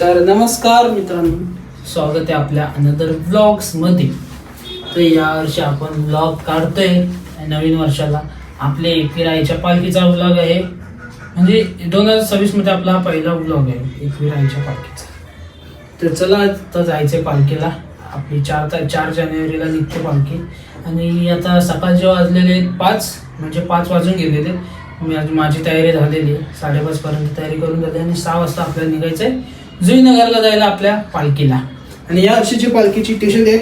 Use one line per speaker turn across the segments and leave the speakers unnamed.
तर नमस्कार मित्रांनो, स्वागत आहे आपल्या अनदर व्लॉग्स मध्ये. तर या वर्षी आपण व्लॉग काढतोय नवीन वर्षाला. आपले एकविराईच्या पालखीचा व्लॉग आहे. म्हणजे 2026 मध्ये आपला हा पहिला व्लॉग आहे एकविराईच्या पालखीचा. तर चला आता जायचंय पालखीला. आपली 4 जानेवारीला निघते पालखी. आणि आता सकाळचे वाजलेले 5, म्हणजे 5 वाजून गेलेले. माझी तयारी झालेली आहे. 5:30 पर्यंत तयारी करून झाली आणि 6 वाजता आपल्याला निघायचंय जुईनगरला जायला आपल्या पालखीला. आणि या वर्षीची पालखीची टी शर्ट आहे,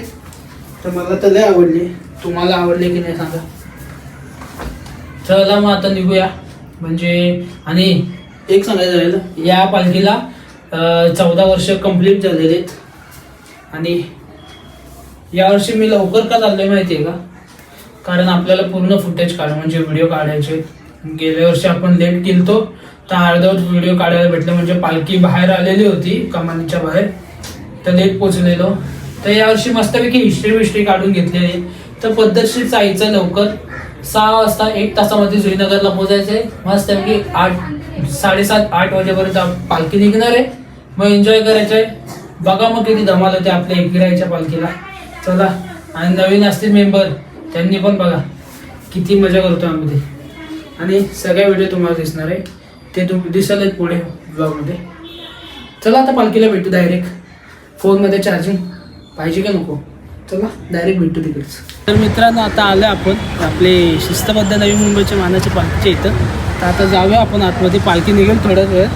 तर मला तर लय आवडली. तुम्हाला आवडली की नाही सांगा. चला मग आता निघूया. म्हणजे आणि एक सांगायचं राहिलं, या पालखीला 14 वर्ष कंप्लीट झालेले आहेत. आणि यावर्षी मी लवकर का चाललोय माहिती आहे का? कारण आपल्याला पूर्ण फुटेज म्हणजे व्हिडिओ काढायचे. गेल्या वर्षी आपण लेट केलतो, तर अर्धवट व्हिडिओ काढायला भेटले. म्हणजे पालखी बाहेर आलेली होती कमानीच्या बाहेर, तर लेट पोचलेलो. तर यावर्षी मस्तपैकी हिस्ट्री काढून घेतलेली. तर पद्धतशीर जायचं लवकर. 6 वाजता 1 तासामध्ये जुईनगरला पोहोचायचं आहे. मस्तपैकी 7:30-8 वाजेपर्यंत पालखी निघणार आहे. मग एन्जॉय करायचं आहे. बघा मग किती धमाल होते आपल्या एकविराईच्या पालखीला. चला. आणि नवीन असतील मेंबर, त्यांनी पण बघा किती मजा करतो आम्ही ते. आणि सगळ्या व्हिडिओ तुम्हाला दिसणार आहे, ते दिसेल पुढे ब्लॉगमध्ये. चला आता पालखीला भेटू डायरेक्ट. फोनमध्ये चार्जिंग पाहिजे का नको? चला डायरेक्ट भेटू तिकडेच. तर मित्रांनो, आता आलं आपण आपले शिस्तबद्ध नवी मुंबईच्या मानाच्या पालखीच्या इथं. तर आता जाऊया आपण आतमध्ये. पालखी निघेल थोड्याच वेळ.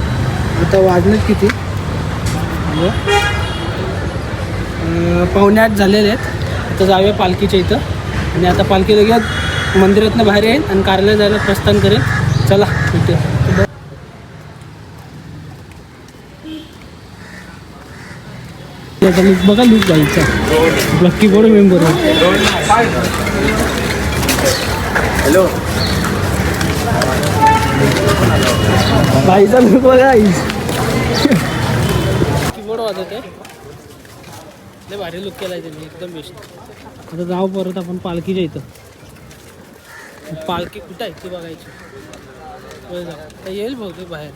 आता वाजलेत किती? 7:45 झालेले आहेत. आता जाऊया पालखीच्या इथं. आणि आता पालखी लगेच मंदिरातनं बाहेर येईल आणि कार्यालय जायला प्रस्थान करेल. चला इथे बघा लूक जायचा. Lucky board member.
हॅलो
बाईचा लूक बघा. कीबोर्ड वाजत आहे. लय भारी लुक केलाय त्यांनी, एकदम बेस्ट. आता जाऊ परत आपण पालखीच्या इथं. पालखी कुठं आहे ती बघायची. तर येईल बहुतेक बाहेर.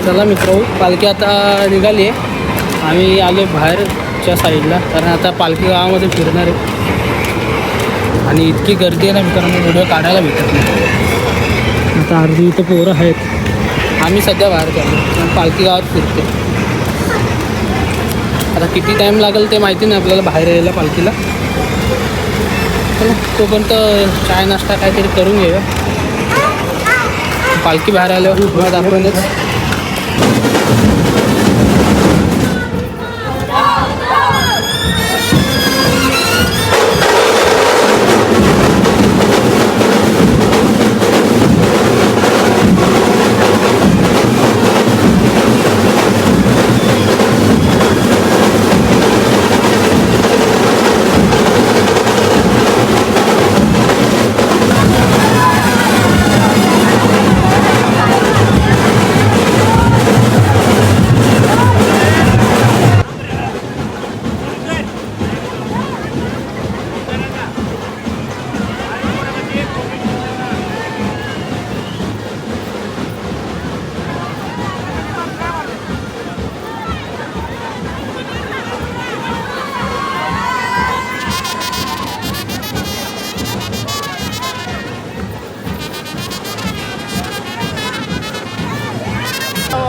चला मित्र, पालखी आता निघाली आहे. आम्ही आलो बाहेरच्या साईडला, कारण आता पालखी गावामध्ये फिरणार आहे आणि इतकी गर्दी आहे ना मित्रांनो, व्हिडिओ काढायला भेटत नाही. आता अर्धी इथं पोरं आहेत, आम्ही सध्या बाहेर चाललो आणि पालखी गावात फिरते. आता किती टाईम लागेल ते माहिती नाही आपल्याला बाहेर यायला पालखीला. तोपर्यंत चाय नाश्ता काहीतरी करून घेऊया. पालखी बाहेर आल्यावर तुम्हाला दाखवूनच.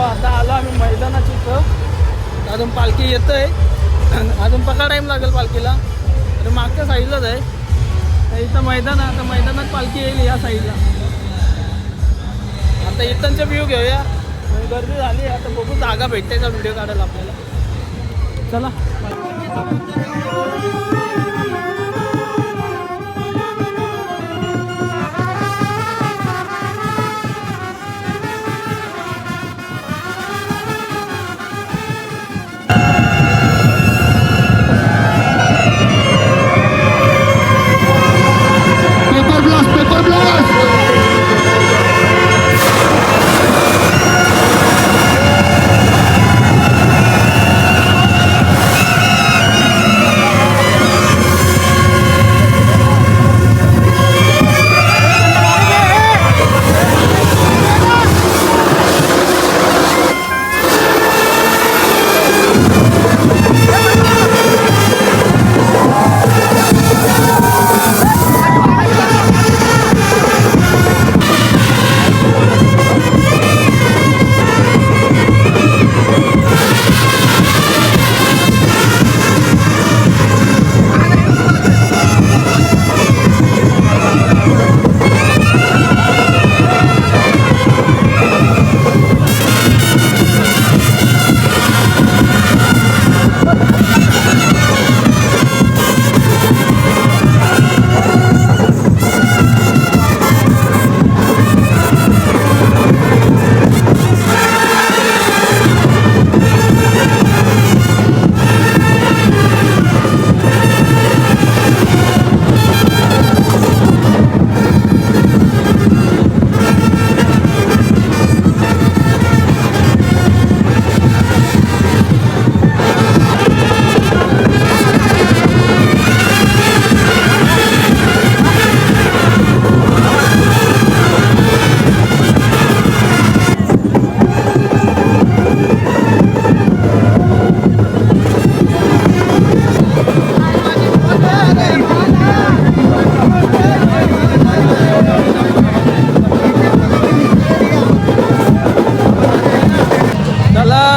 आता आलो आम्ही मैदानाची इथं. अजून पालखी येतं आहे, अजून पका टाईम लागेल पालखीला. तर मागच्या साईडलाच आहे. तर इथं मैदान आहे, आता मैदानात पालखी येईल या साईडला. आता इथंचे व्ह्यू घेऊया. गर्दी झाली, आता बघू जागा भेटते का व्हिडिओ काढायला आपल्याला. चला.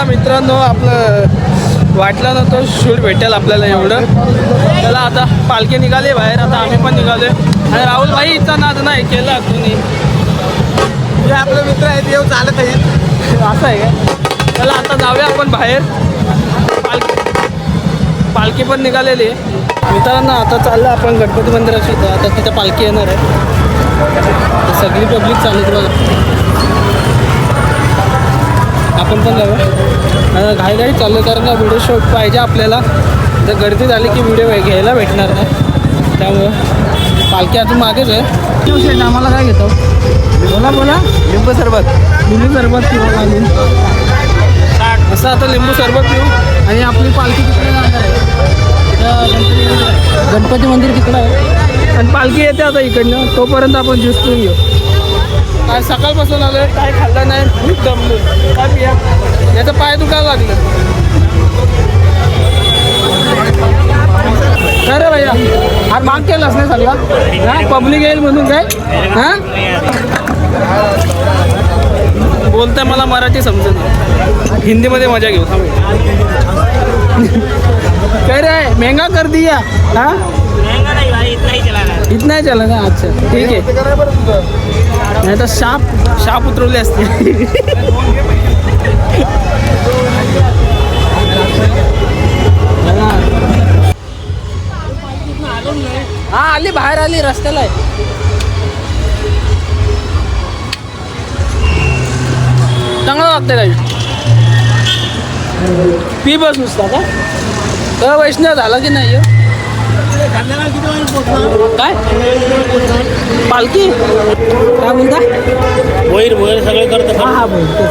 मित्रांनो, आपलं वाटलं ना तो शूट भेटेल आपल्याला एवढं. त्याला आता पालखी निघाली बाहेर, आता आम्ही पण निघालोय. आणि राहुल भाई इथं नाद नाही केला तुम्ही.
हे आपले मित्र आहेत, येऊ चालत आहेत.
असं आहे का? त्याला आता जाऊया आपण बाहेर. पालखी पण निघालेली आहे मित्रांनो. आता चाललं आपण गणपती मंदिराची इथं. आता तिथं पालखी येणार आहे. सगळी पब्लिक चालू बघा. आपण पण जाऊया. घाईघाई चाललं, कारण व्हिडिओ शूट पाहिजे आपल्याला. जर गर्दी झाली की व्हिडिओ घ्यायला भेटणार नाही. त्यामुळं पालखी अजून मागेच आहे. आम्हाला काय घेतो? बोला.
लिंबू सरबत.
लिंबू सरबत पिऊ आम्ही. असं आता लिंबू सरबत पिऊ. आणि आपली पालखी तिकडे जाणार आहे. गणपती मंदिर तिकडं आहे आणि पालखी येते आता इकडनं. तोपर्यंत आपण ज्यूस पिऊन घेऊ. काय सकाळपासून आलोय, काय खाल्लं नाही, खूप दमलो. चाय पिया. याचं पाय दुखायला लागलं. काय रे भैया आज माग केलास नाही सगळा हा पब्लिक येईल म्हणून काय हा बोलताय मला मराठी समजत नाही. हिंदीमध्ये मजा घेऊ थांब. काय रे महंगा कर दिया हा इतना ही चला ना. अच्छा ठीक आहे नाही तर शाप उतरवले असते. हा आली बाहेर आली रस्त्याला आहे. चांगलं लागतं काही पी बस नुसता का वैष्णव झाला की नाही काय पालखी काय बोलता
वैर सगळे करत.
हा हा बोलतो.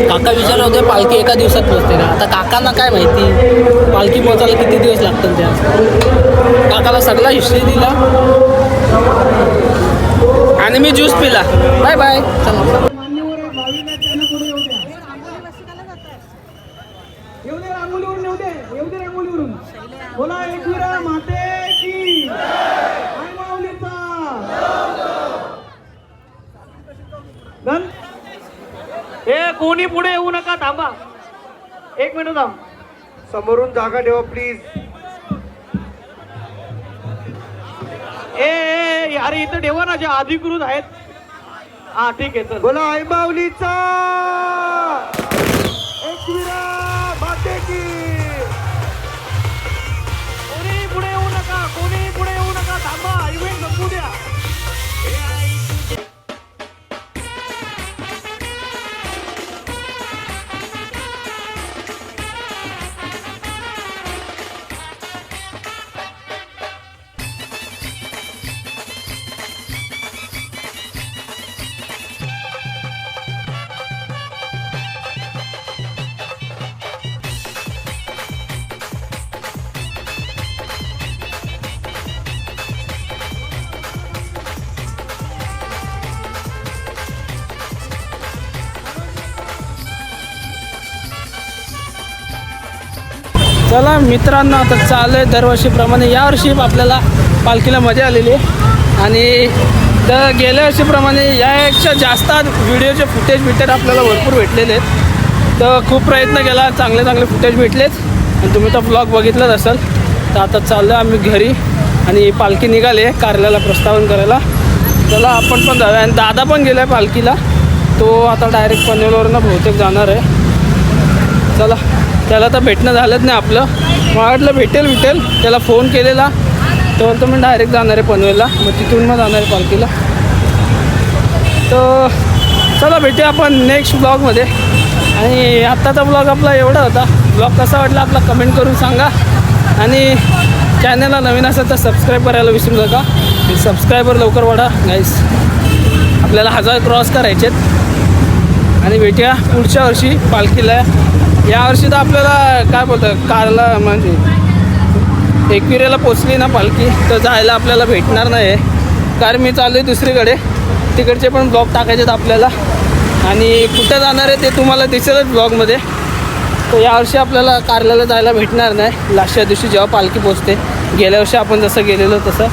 काका विचारलं होते पालखी एका दिवसात पोहोचते का. आता काकांना काय माहिती पालखी पोहोचायला किती दिवस लागतात त्या. काकाला सगळा हिस्ट्री दिला आणि मी ज्यूस पिला. बाय बाय चला.
बोला एकविरा माते की आई माऊलीचा धन. हे कोणी पुढे येऊ नका थांबा. एक मिनिट थांब. समोरून जागा ठेवा प्लीज. ए अरे इथं ठेवा ना जे अधिकृत आहेत. हा ठीक आहे. चल बोला आई माऊलीचा एकविरा माते की. कोणी पुढे येऊ नका. कोणी पुढे येऊ नका. थांबा इव्हेंट संपू द्या.
चला मित्रांनो आता चालू आहे दरवर्षीप्रमाणे. यावर्षी आपल्याला पालखीला मजा आलेली आहे आणि तर गेल्या वर्षीप्रमाणे यापेक्षा जास्त व्हिडिओचे फुटेज आपल्याला भरपूर भेटलेले आहेत. तर खूप प्रयत्न केला चांगले फुटेज भेटलेत आणि तुम्ही तो ब्लॉग बघितलाच असाल. तर आता चाललो आम्ही घरी आणि पालखी निघाली आहे कार्ल्याला प्रस्थापन करायला. चला आपण पण जाऊया. आणि दादा पण गेला आहे पालखीला. तो आता डायरेक्ट पनवेलवरनं बहुतेक जाणार आहे. चला त्याला तर भेटणं झालंच नाही आपलं. मला वाटलं भेटेल त्याला फोन केलेला तर मी डायरेक्ट जाणार आहे पनवेलला. मग तिथून मग जाणार आहे पालखीला. तर चला भेटूया आपण नेक्स्ट ब्लॉगमध्ये. आणि आत्ताचा ब्लॉग आपला एवढा होता. ब्लॉग कसा वाटला आपला कमेंट करून सांगा. आणि चॅनलला नवीन असेल तर सबस्क्राईब करायला विसरू नका. सबस्क्रायबर लवकर वाढा गाईस. आपल्याला 1000 क्रॉस करायचेत. आणि भेटूया पुढच्या वर्षी पालखीला. यावर्षी तर आपल्याला काय बोलतं कारला म्हणजे एकविरेला पोचली ना पालखी तर जायला आपल्याला भेटणार नाही आहे. कारण मी चालू आहे दुसरीकडे. तिकडचे पण ब्लॉग टाकायचे आहेत आपल्याला. आणि कुठं जाणार आहे ते तुम्हाला दिसेलच ब्लॉगमध्ये. तर यावर्षी आपल्याला कारल्याला जायला भेटणार नाही लास्टच्या दिवशी जेव्हा पालखी पोचते. गेल्या वर्षी आपण जसं गेलेलो तसं.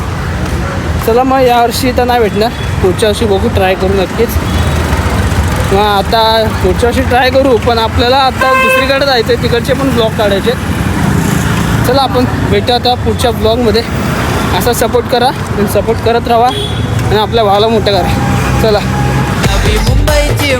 चला मग यावर्षी तर नाही भेटणार. पुढच्या वर्षी बघू ट्राय करू नक्कीच. मग आता पुढच्या वर्षी ट्राय करू. पण आपल्याला आता दुसरीकडे जायचं आहे. तिकडचे पण ब्लॉग काढायचे. चला आपण भेटू आता पुढच्या ब्लॉगमध्ये. असा सपोर्ट करा आणि सपोर्ट करत राहा आणि आपल्या भावाला मोठं करा. चला
नवी मुंबईची